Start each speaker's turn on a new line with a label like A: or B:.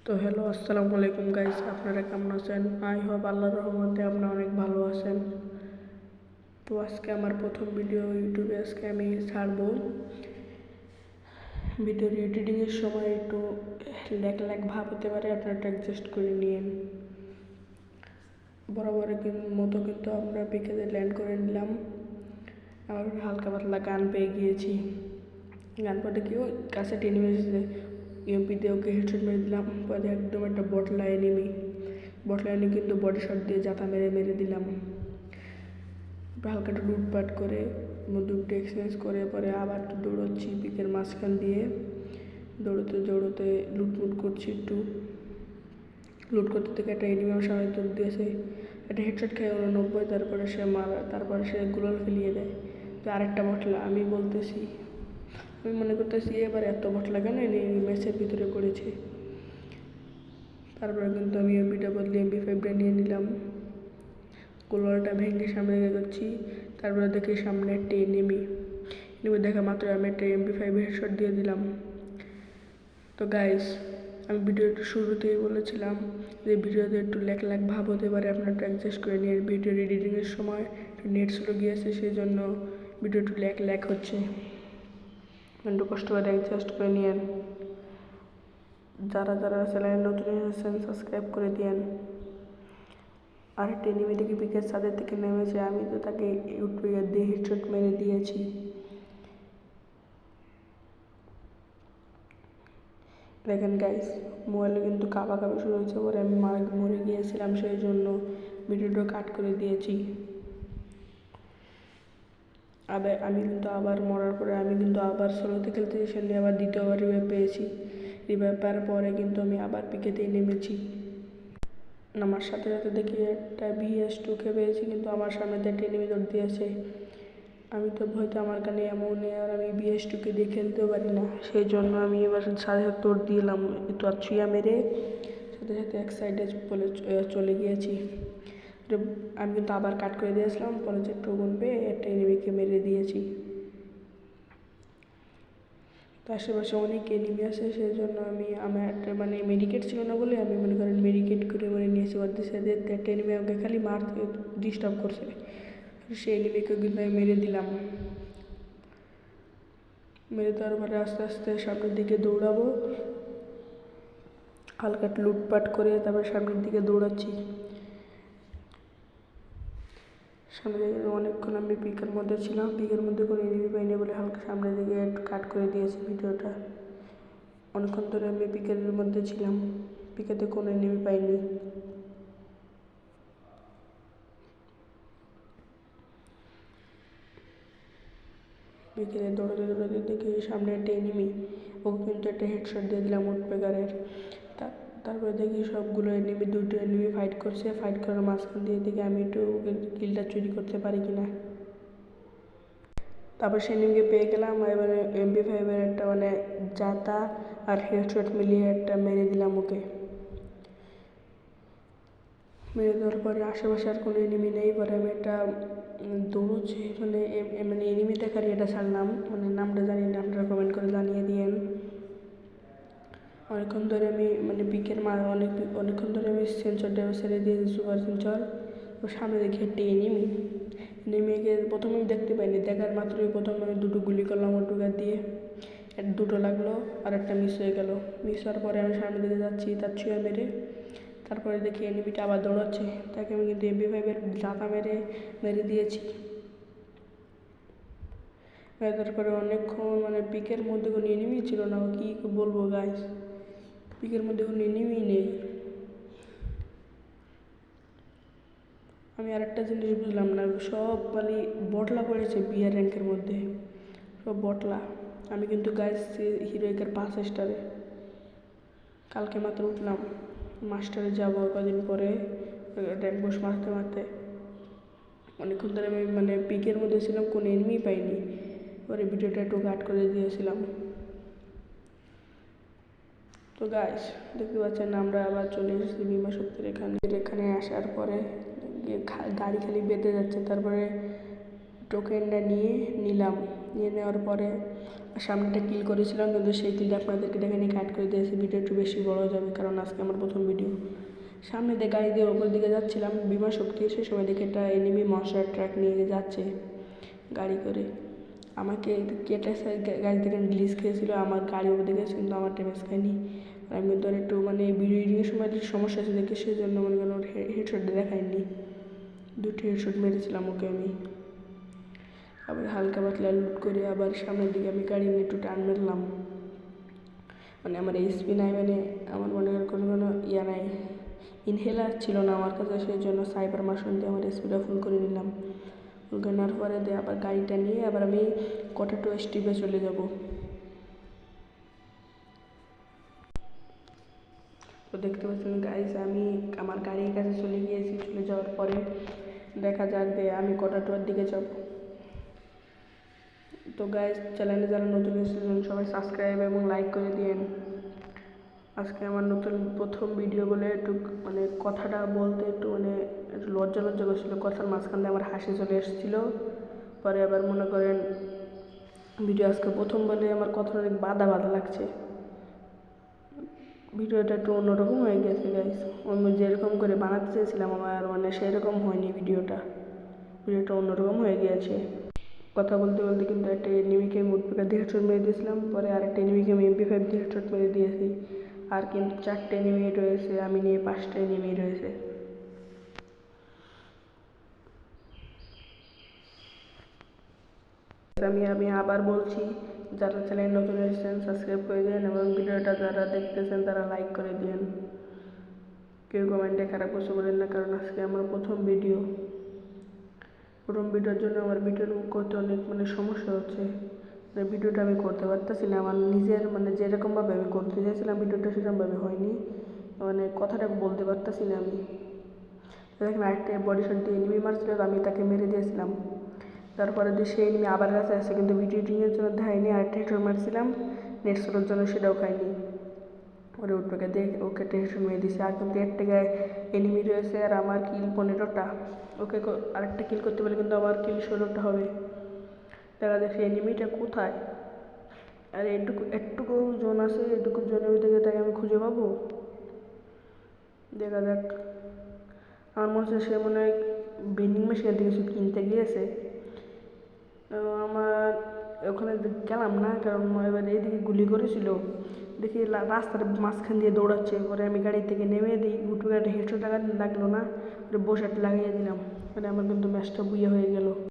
A: তো হ্যালো, আসসালামু আলাইকুম গাইস, আপনারা কেমন আছেন? আই হোপ আল্লাহর রহমতে আপনারা অনেক ভালো আছেন। তো আজকে আমার প্রথম ভিডিও ইউটিউবে আজকে আমি ছাড়বো। ভিডিওর এডিটিংয়ের সময় একটু ল্যাগ ভাব হতে পারে, আপনারা একটু অ্যাডজাস্ট করে নিন। বরাবরের মতো কিন্তু আমরা পিকেতে ল্যান্ড করে নিলাম। আবার হালকা পাতলা গান পেয়ে গিয়েছি। গান পাতে কি ওই কাছে টেনে মেরেছে, ইউপি দিয়ে ওকে হেডশট মেরে দিলাম। পরে একদম একটা বটলা এনিমি কিন্তু বডি শট দিয়ে জাতা মেরে দিলাম। হালকা একটু লুটপাট করে দুটো এক্সচেঞ্জ করে পরে আবার একটু দৌড়চ্ছি পিকের মাঝখান দিয়ে। দৌড়তে লুটমুট করছি, একটু লুট করতে থেকে একটা এনিমি আমার সামনে দৌড় দিয়েছে, একটা হেডশট খেয়ে 89। তারপরে সে গুলাল ফেলিয়ে দেয়। তো আরেকটা বটলা আমি মনে করতেছি এবার এত বটলা কেন ম্যাচের ভিতরে পড়েছে। তারপরে কিন্তু আমি এমবিটা বদলে MP5টা নিয়ে নিলাম। গোলওয়ালটা ভেঙে সামনে এগোচ্ছি। তারপরে দেখি সামনে একটা এনিমি দেখা মাত্র আমি একটা MP5 হেডশট দিয়ে দিলাম। তো গাইস, আমি ভিডিওটা শুরুতেই বলেছিলাম যে ভিডিওতে একটু ল্যাগ ভাব হতে পারে, আপনারা একটু অ্যাডজাস্ট করে নিয়ে। ভিডিওর এডিটিংয়ের সময় নেট স্লো গিয়েছে, সেই জন্য ভিডিও একটু ল্যাগ হচ্ছে, একটু কষ্ট করে অ্যাডজাস্ট করে নিয়েন। যারা চ্যানেলে নতুন এসেছেন সাবস্ক্রাইব করে দিয়েন। আর একটা এনিমি থেকে পিকের ছাদের থেকে নেমেছে, আমি তো তাকে ইউটিউবে দিয়ে হেডশট মেরে দিয়েছি। দেখেন গাইস, মোবাইলে কিন্তু কাঁপাকাঁপি শুরু হয়েছে, পরে আমি মরে গিয়েছিলাম, সেই জন্য ভিডিওটা কাট করে দিয়েছি। আমি কিন্তু আবার মরার পরে আমি কিন্তু আবার সোলোতে খেলতে সেখানে আবার দ্বিতীয়বার রিভাইভ পেয়েছি। রিভাইভ পাওয়ার পরে কিন্তু আমি আবার পিকেতেই নেমেছি। আমার সাথে দেখি একটা VS2কে পেয়েছি, কিন্তু আমার সামনে একটা এনিমি দৌড় দিয়েছে। আমি তো ভয়তে আমার কানে এমন, আর আমি VS2কে দিয়ে খেলতেও পারি না, সেই জন্য আমি এবার সাথে দৌড় দিলাম। একটু ছুঁয়া মেরে সাথে এক সাইডে চলে গিয়েছি। আমি কিন্তু আবার কাট করে দিয়েছিলাম, পরে যে টোকন পেয়ে একটা এনিমিকে মেরে দিয়েছি। তো আশেপাশে অনেক এনিমি আছে, সেই জন্য আমার একটা মেডিকেট ছিল না বলে আমি মনে করেন মেডিকেট করে নিয়েছি। একটা এনিমি আমাকে খালি মারতে ডিস্টার্ব করছে, সেই এনিমিকে কিন্তু আমি মেরে দিলাম। মেরে দেওয়ার পরে আস্তে আস্তে সামনের দিকে দৌড়াবো, হালকা লুটপাট করে তারপরে সামনের দিকে দৌড়াচ্ছি। সামনে দিকে অনেকক্ষণ আমি পিকের মধ্যে ছিলাম, পিকের মধ্যে কোনো এনিমি পাইনি বলে হালকা সামনের দিকে একটু কাট করে দিয়েছি ভিডিওটা। অনেকক্ষণ ধরে আমি পিকের মধ্যে ছিলাম, পিকেতে কোনো এনিমি পাইনি। পিকেতে দৌড়াতে দেখি সামনে একটা এনিমি, ওকে কিন্তু একটা হেডশট দিয়ে দিলাম উডপেকারের। তারপরে দেখি সবগুলো দুটো এনিমি ফাইট করছে, ফাইট করার মাঝখান দিয়ে দেখি আমি একটু কিলটা চুরি করতে পারি কিনা। তারপর সেই এনিমিকে পেয়ে গেলাম। এবারে MP5-এর একটা জাতা আর হেডশট মিলিয়ে একটা মেরে দিলাম ওকে। মেরে দেওয়ার পরে আশেপাশে আর কোনো এনিমি নেই, পরে আমি একটা দৌড়ছি এনিমি দেখার এটা ছাড়লাম, নামটা জানি না, আপনারা কমেন্ট করে জানিয়ে দিয়েন। অনেকক্ষণ ধরে আমি পিকের অনেকক্ষণ ধরে আমি সেন্সরটা ছেড়ে দিয়েছি, সুপার সেন্সর। সামনে দেখি একটা এনিমিকে প্রথমে আমি দেখতে পাইনি, দেখার মাত্রই প্রথমে আমি দুটো গুলি করলাম ওর টুকার দিয়ে, দুটো লাগলো আর একটা মিস হয়ে গেল। মিস হওয়ার পরে আমি সামনের দিকে যাচ্ছি তার ছুঁয়ে মেরে। তারপরে দেখি এনিমিটা আবার দৌড়াচ্ছে, তাকে আমি কিন্তু MP5-এর জাতা মেরে দিয়েছি। তারপরে অনেকক্ষণ পিকের মধ্যে কোনো এনিমি ছিল না, কি বলবো গাইস, পিকের মধ্যে কোনো এনিমি নেই। আমি আরেকটা জিনিস বুঝলাম না, সব বটলা পড়েছে বিয়ার র্যাঙ্কের মধ্যে, সব বটলা। আমি কিন্তু গাইস হিরোইকের 5 স্টারে, কালকে মাত্র উঠলাম, মাস্টারে যাবো কদিন পরে র্যাঙ্ক বস মারতে। অনেকক্ষণ ধরে আমি পিকের মধ্যে ছিলাম, কোনো এনিমি পাইনি, পরে ভিডিওটা একটু কাট করে দিয়েছিলাম। তো গাইস দেখতে পাচ্ছেন আমরা আবার চলে এসেছি বিমা শক্তির এখানে আসার পরে গাড়ি খালি বেঁধে যাচ্ছে। তারপরে টোকেনটা নিয়ে নেওয়ার পরে সামনেটা কিল করেছিলাম, কিন্তু সেই কিলটা আপনাদেরকে দেখে নিয়ে কাট করে দিয়েছি। ভিডিও একটু বেশি বড় হয়ে যাবে, কারণ আজকে আমার প্রথম ভিডিও। সামনে দিয়ে গাড়ি দিয়ে ওপর দিকে যাচ্ছিলাম বিমা শক্তি, সেই সময় দেখে একটা এনিমি মনস্টার ট্রাক নিয়ে যাচ্ছে গাড়ি করে। আমাকে কেটে গাড়ি থেকে গ্লিচ খেয়েছিল, আমার গাড়ি ওপর দিকে, কিন্তু আমার ড্যামেজ খায়নি। আমি কিন্তু একটু ভিডিও এডিটিংয়ের সময় একটু সমস্যা আছে দেখে, সেই জন্য মনে করেন ওর হেডশটটা দেখায়নি। 2টি হেডশট মেরেছিলাম ওকে আমি। আবার হালকা পাতলা লুট করে আবার সামনের দিকে আমি গাড়ি নিয়ে একটু টান মারলাম। আমার এইচপি নাই, আমার মনে হয় কোনো ইয়া নাই, ইনহেলার ছিল না আমার কাছে, সেই জন্য সাইবার মাশন দিয়ে আমার স্পিডটা ফুল করে নিলাম। ফুল করে নেওয়ার পরে দিয়ে আবার গাড়িটা নিয়ে আবার আমি কটাটো স্টিপে চলে যাব। তো দেখতে পাচ্ছেন গাইস, আমি আমার গাড়ির কাছে চলে গিয়েছি। চলে যাওয়ার পরে দেখা যাক যে আমি কটাটোর দিকে যাব। তো গাইস, চ্যানেলে যারা নতুন এসেছেন সবাই সাবস্ক্রাইব এবং লাইক করে দিন। আজকে আমার নতুন প্রথম ভিডিও বলে একটু কথাটা বলতে একটু একটু লজ্জা করছিল। কথার মাঝখান দিয়ে আমার হাসি চলে এসেছিলো। পরে আবার মনে করেন ভিডিও আজকে প্রথম বলে আমার কথা অনেক বাধা লাগছে। ভিডিওটা একটু অন্যরকম হয়ে গেছে গাইস। আমি যেরকম করে বানাতে চেয়েছিলাম আমার সেরকম হয়নি। ভিডিওটা অন্যরকম হয়ে গিয়েছে। কথা বলতে বলতে কিন্তু একটা এনিমিকে আমি উডপেকার দিয়ে হেডশট মেরে দিয়েছিলাম। পরে আরেকটা এনিমিকে আমি MP5 দিয়ে হেডশট মেরে দিয়েছি। আর কিন্তু 4টে এনিমি রয়েছে, আমি নিয়ে 5টা এনিমি রয়েছে। আমি আবার বলছি, যারা চ্যানেল নতুন এসেছেন সাবস্ক্রাইব করে দিন, এবং ভিডিওটা যারা দেখতেছেন তারা লাইক করে দিন। কেউ কমেন্টে খারাপ কিছু বলেন না, কারণ আজকে আমার প্রথম ভিডিওর জন্য আমার ভিডিও করতে অনেক সমস্যা হচ্ছে। ভিডিওটা আমি করতে পারতেছি না, আমার নিজের যেরকমভাবে আমি করতে চাইছিলাম ভিডিওটা সেরকমভাবে হয়নি। কথাটা বলতে পারতেছি না আমি। দেখেন আরেকটা বডি শট দিয়ে এনিমি মারছিল, আমি তাকে মেরে দিয়েছিলাম। তারপরে দিয়ে সেই এনিমি আবার কাছে আসে, কিন্তু ভিডিও এডিটিংয়ের জন্য দেখায়নি। আরেকটা হেডশট মারছিলাম নেট স্লোর জন্য, সেটাও খাইনি। ওরে উঠবে দিয়ে ওকে হেডশট মেরে দিয়েছি। আর কিন্তু একটা এনিমি রয়েছে, আর আমার কিল 15টা। ওকে আরেকটা কিল করতে পারলে কিন্তু আমার কিল 16টা হবে। দেখা যাক সেই এনিমিটা কোথায়। আর একটুকু জোন আছে, এটুকু জোনের ভিতরে তাকে আমি খুঁজে পাবো। দেখা যাক। আমার মনে হচ্ছে সে মনে হয় বেন্ডিং মেশিন থেকে কিছু কিনতে গিয়েছে। আমার ওখানে গেলাম না, কারণ এবার এইদিকে গুলি করেছিল। দেখি রাস্তার মাঝখান দিয়ে দৌড়াচ্ছে। পরে আমি গাড়ি থেকে নেমে দিই, উঠে একটা হেডশট লাগলো না, বসে একটা লাগিয়ে দিলাম। আমার কিন্তু ম্যাচটা বুইয়া হয়ে গেল।